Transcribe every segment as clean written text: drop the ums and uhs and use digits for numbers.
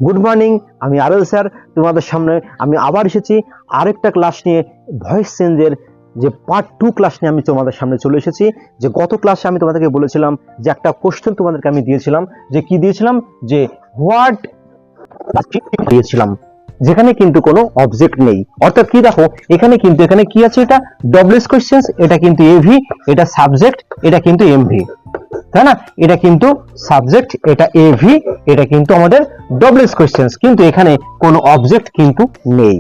Good morning, আমি Aral sir. তোমাদের সামনে আমি আবার এসেছি আরেকটা ক্লাস নিয়ে। ভয়েস চেঞ্জের যে পার্ট 2 ক্লাস নিয়ে আমি তোমাদের সামনে চলে এসেছি। যে গত ক্লাসে আমি তোমাদেরকে বলেছিলাম যে একটা কোশ্চেন তোমাদেরকে আমি দিয়েছিলাম, যে কি দিয়েছিলাম, যে হোয়াট দিয়েছিলাম, যেখানে কিন্তু কোনো অবজেক্ট নেই। অর্থাৎ কি দেখো, এখানে কিন্তু এখানে কি আছে, এটা ডবলএস কোশ্চেন, এটা কিন্তু এভি, এটা সাবজেক্ট, এটা কিন্তু এমভি, তাই না? এটা কিন্তু সাবজেক্ট, এটা এভি, এটা কিন্তু আমাদের ডবলএস কোশ্চেন্স, কিন্তু এখানে কোনো অবজেক্ট কিন্তু নেই,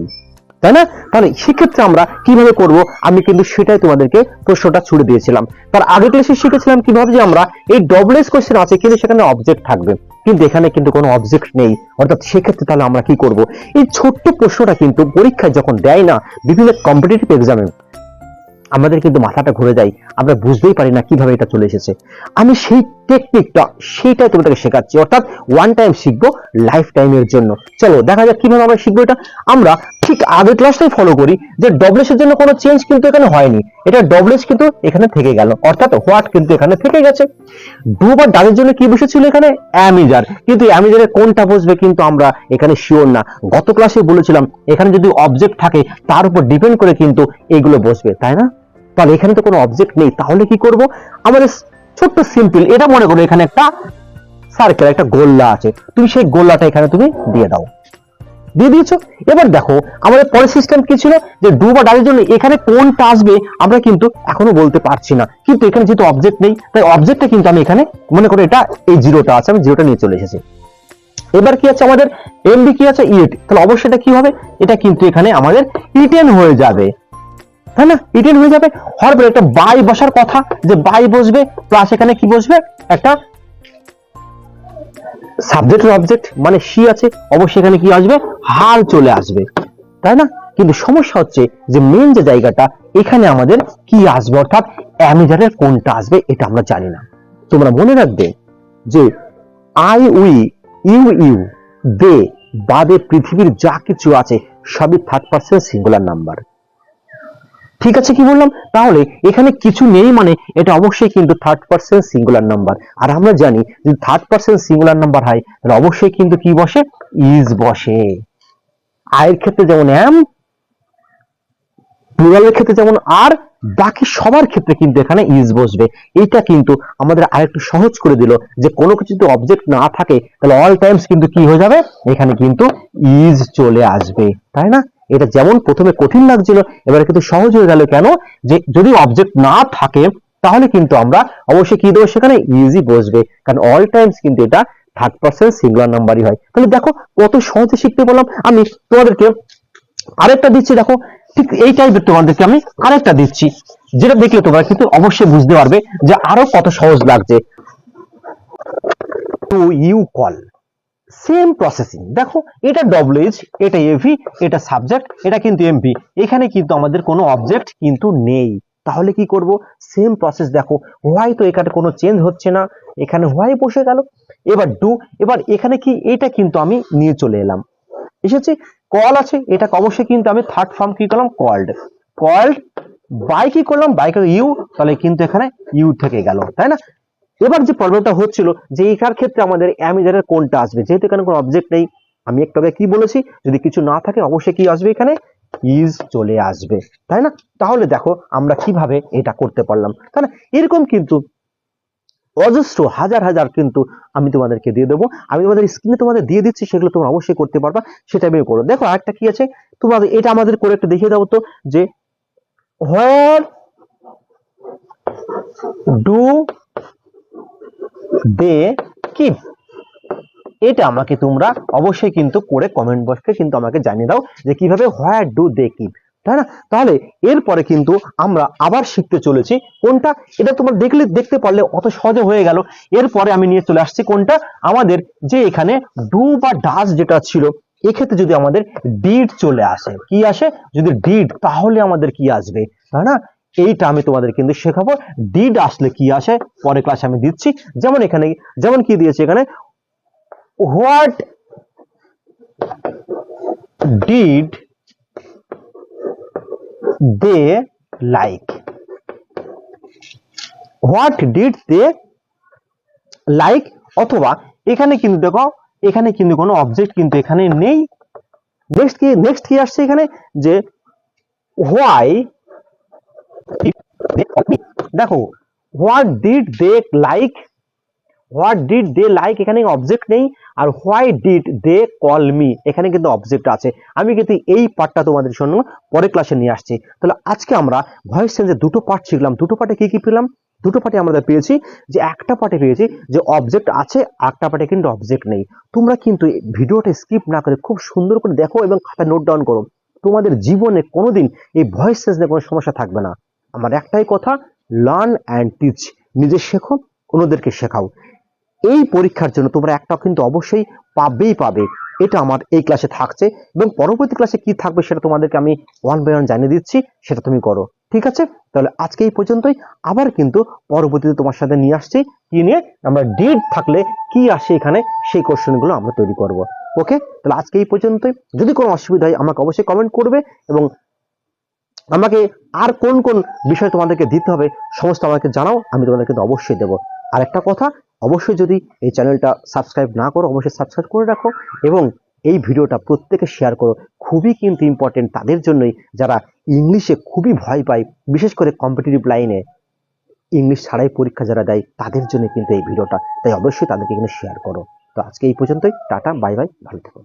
তাই না? তাহলে সেক্ষেত্রে আমরা কিভাবে করব, আমি কিন্তু সেটাই তোমাদেরকে প্রশ্নটা ছুড়ে দিয়েছিলাম। তার আগে ক্লাসে শিখেছিলাম কিভাবে যে আমরা এই ডবলএস কোশ্চেন আছে কিন্তু সেখানে অবজেক্ট থাকবে, কিন্তু এখানে কিন্তু কোনো অবজেক্ট নেই। অর্থাৎ সেক্ষেত্রে তাহলে আমরা কি করব, এই ছোট্ট প্রশ্নটা কিন্তু পরীক্ষায় যখন দেয় না, বিভিন্ন কম্পিটিটিভ এক্সামে আমাদের কিন্তু মাথাটা ঘুরে যায়, আমরা বুঝতেই পারি না কিভাবে এটা চলে এসেছে। আমি সেই টেকনিকটা সেইটাই তোমাদেরকে শেখাচ্ছি, অর্থাৎ ওয়ান টাইম শিখবো লাইফ টাইমের জন্য। চলো দেখা যাক কিভাবে আমরা শিখবো এটা। আমরা ঠিক আগের ক্লাসটাই ফলো করি, যে ডবলএস এর জন্য কোনো চেঞ্জ কিন্তু এখানে হয়নি, এটা ডবলএস কিন্তু এখানে থেকে গেল, অর্থাৎ হোয়াট কিন্তু এখানে থেকে গেছে। ডু বা ডালের জন্য কি বসেছিল এখানে, অ্যামিজার, কিন্তু অ্যামিজারের কোনটা বসবে কিন্তু আমরা এখানে শিওর না। গত ক্লাসে বলেছিলাম এখানে যদি অবজেক্ট থাকে তার উপর ডিপেন্ড করে কিন্তু এইগুলো বসবে, তাই না? তাহলে এখানে তো কোনো অবজেক্ট নেই, তাহলে কি করব, আমাদের ছোট্ট সিম্পল, এটা মনে করো এখানে একটা সার্কেল, একটা গোল্লা আছে, তুমি সেই গোল্লাটা এখানে তুমি দিয়ে দাও, দিয়ে দিয়েছো। এবার দেখো আমাদের পরের সিস্টেম কি ছিল, যে ডু বা ডালের জন্য এখানে কোনটা আসবে আমরা কিন্তু এখনো বলতে পারছি না, কিন্তু এখানে যেহেতু অবজেক্ট নেই তাই অবজেক্টটা কিন্তু আমি এখানে মনে করো এটা এই জিরোটা আছে, আমি জিরোটা নিয়ে চলে এসেছি। এবার কি আছে আমাদের, এমবি কি আছে, ইট, তাহলে অবশ্যই এটা কি হবে, এটা কিন্তু এখানে আমাদের ইটেন হয়ে যাবে, তাই না? ইটেন হয়ে যাবে। হওয়ার পরে একটা বাই বসার কথা, যে বাই বসবে, প্লাস এখানে কি বসবে, একটা সাবজেক্ট অবজেক্ট মানে সি আছে, অবশ্যই এখানে কি আসবে, হাল চলে আসবে, তাই না? কিন্তু সমস্যা হচ্ছে যে মেন যে জায়গাটা, এখানে আমাদের কি আসবে, অর্থাৎ অ্যামিজারের কোনটা আসবে এটা আমরা জানি না। তোমরা মনে রাখবে যে আই উই, ইউ ইউ, দে বাদে পৃথিবীর যা কিছু আছে সবই থার্ড পারসন সিঙ্গুলার নাম্বার। ঠিক আছে, কি বললাম? তাহলে এখানে কিছু নেই মানে এটা অবশ্যই কিন্তু থার্ড পারসন সিঙ্গুলার নাম্বার। আর আমরা জানি যদি থার্ড পারসন সিঙ্গুলার নাম্বার হয় তাহলে অবশ্যই কিন্তু কি বসে, ইজ বসে। আয়ের ক্ষেত্রে যেমন এম, প্লুরালের ক্ষেত্রে যেমন আর, বাকি সবার ক্ষেত্রে কিন্তু এখানে ইজ বসবে। এটা কিন্তু আমাদের আরেকটু সহজ করে দিল, যে কোনো কিছু যদি অবজেক্ট না থাকে তাহলে অল টাইমস কিন্তু কি হয়ে যাবে, এখানে কিন্তু ইজ চলে আসবে, তাই না? এটা যেমন প্রথমে কঠিন লাগছিল, এবারে কিন্তু সহজ হয়ে গেল। কেন, যে যদি অবজেক্ট না থাকে তাহলে কিন্তু আমরা অবশ্যই কি দেবো, সেখানে ইজই বসবে, কারণ অল টাইমস কিন্তু এটা থার্ড পারসন সিঙ্গুলার নাম্বারই হয়। তাহলে দেখো কত সহজে শিখতে বললাম। আমি তোমাদেরকে আরেকটা দিচ্ছি, দেখো ঠিক এই টাইপের তোমাদেরকে আমি আরেকটা দিচ্ছি, যেটা দেখলে তোমরা কিন্তু অবশ্যই বুঝতে পারবে যে আরো কত সহজ লাগছে। To you call, same processing. দেখো এটা ডব্লিউএইচ, এটা এভি, এটা সাবজেক্ট, এটা কিন্তু এমভি, এখানে কিন্তু আমাদের কোনো অবজেক্ট কিন্তু নেই। তাহলে কি করব, সেম প্রসেস। দেখো হোয়াই তো এখানে কোনো চেঞ্জ হচ্ছে না, এখানে হোয়াই বসে গেল। এবার ডু, এবার এখানে কি, এটা কিন্তু আমি নিয়ে চলে এলাম, এসেছি। কল আছে, এটা অবশ্যই কিন্তু আমি থার্ড ফর্ম কি করলাম, কল্ড, কল্ড বাই কি করলাম, বাই ইউ, তাহলে কিন্তু এখানে ইউ থেকে গেল, তাই না? এবার যে প্রবলেমটা হচ্ছিল যে এটার ক্ষেত্রে আমাদের অ্যামিজারের কোনটা আসবে, যেহেতু এখানে কোনো অবজেক্ট নেই। আমি একটু আগে কি বলেছি, যদি কিছু না থাকে অবশ্যই কি আসবে, এখানে ইজ চলে আসবে, তাই না? তাহলে দেখো আমরা কিভাবে এটা করতে পারলাম, তাই না? এরকম কিন্তু অজস্র হাজার হাজার কিন্তু আমি তোমাদেরকে দিয়ে দেবো, আমি তোমাদের স্ক্রিনে তোমাদের দিয়ে দিচ্ছি, সেগুলো তোমরা অবশ্যই করতে পারবা, সেটা আমি করো। দেখো আরেকটা কি আছে, তোমাদের এটা আমাদের করে একটু দেখিয়ে দাও তো, যে হোয়ার ডু দে কিপ, এটা আমাকে তোমরা অবশ্যই কিন্তু করে কমেন্ট বক্সে কিন্তু আমাকে জানিয়ে দাও যে কিভাবে হোয়ার ডু দে কিপ, তাই না? তাহলে এরপরে কিন্তু আমরা আবার শিখতে চলেছি কোনটা, এটা তোমরা দেখতে পারলে অত সহজে হয়ে গেল। এরপরে আমি নিয়ে চলে আসছি কোনটা, আমাদের যে এখানে ডু বা ডাজ যেটা ছিল, এক্ষেত্রে যদি আমাদের ডিড চলে আসে, কি আসে, যদি ডিড, তাহলে আমাদের কি আসবে, তাই না? এইটা আমি তোমাদের কিন্তু শেখাবো, ডিড আসলে কি আসে পরে ক্লাসে আমি দিচ্ছি। যেমন এখানে, যেমন কি দিয়েছে এখানে, what did they like, what did they like, অথবা এখানে কিন্তু দেখো এখানে কিন্তু কোনো অবজেক্ট কিন্তু এখানে নেই। নেক্সট কি আসছে এখানে, যে হোয়াই, দেখো what did they like, what did they like এখানে অবজেক্ট নেই, আর why did they call me এখানে কিন্তু অবজেক্ট আছে। আমি কিন্তু এই পার্টটা তোমাদের জন্য পরে ক্লাসে নিয়ে আসছি। তাহলে আজকে আমরা ভয়েস চেঞ্জের দুটো পার্ট শিখলাম। দুটো পার্টে কি কি পেলাম? দুটো পার্টে আমরা পেয়েছি যে একটা পার্টে পেয়েছি যে অবজেক্ট আছে, একটা পার্টে কিন্তু অবজেক্ট নেই। তোমরা কিন্তু ভিডিওটা স্কিপ না করে খুব সুন্দর করে দেখো এবং খাতা নোট ডাউন করো। তোমাদের জীবনে কোনোদিন এই ভয়েস চেঞ্জ নিয়ে কোনো সমস্যা থাকবে না। আমার একটাই কথা, লার্ন অ্যান্ড টিচ, নিজে শেখো, অন্যদেরকে শেখাও। এই পরীক্ষার জন্য তোমরা একটা কিন্তু অবশ্যই পাবে, এটা আমার এই ক্লাসে থাকছে, এবং পরবর্তী ক্লাসে কি থাকবে সেটা তোমাদেরকে আমি ওয়ান বাই ওয়ান জানিয়ে দিচ্ছি, সেটা তুমি করো, ঠিক আছে? তাহলে আজকে এই পর্যন্তই, আবার কিন্তু পরবর্তীতে তোমার সাথে নিয়ে আসছি কি নিয়ে, আমরা ডিড থাকলে কি আসে এখানে সেই কোশ্চেনগুলো আমরা তৈরি করব। ওকে, তাহলে আজকে এই পর্যন্তই। যদি কোনো অসুবিধা হয় আমাকে অবশ্যই কমেন্ট করবে, এবং আমাকে আর কোন কোন বিষয় তোমাদেরকে দিতে হবে সমস্ত আমাকে জানাও, আমি তোমাদের কিন্তু অবশ্যই দেবো। আর একটা কথা, অবশ্যই যদি এই চ্যানেলটা সাবস্ক্রাইব না করো অবশ্যই সাবস্ক্রাইব করে রাখো, এবং এই ভিডিওটা প্রত্যেকে শেয়ার করো। খুবই কিন্তু ইম্পর্টেন্ট তাদের জন্যই যারা ইংলিশে খুবই ভয় পায়, বিশেষ করে কম্পিটিটিভ লাইনে ইংলিশ ছাড়াই পরীক্ষা যারা দেয় তাদের জন্য কিন্তু এই ভিডিওটা, তাই অবশ্যই তাদেরকে কিন্তু শেয়ার করো। তো আজকে এই পর্যন্তই, টাটা, বাই বাই, ভালো থেকো।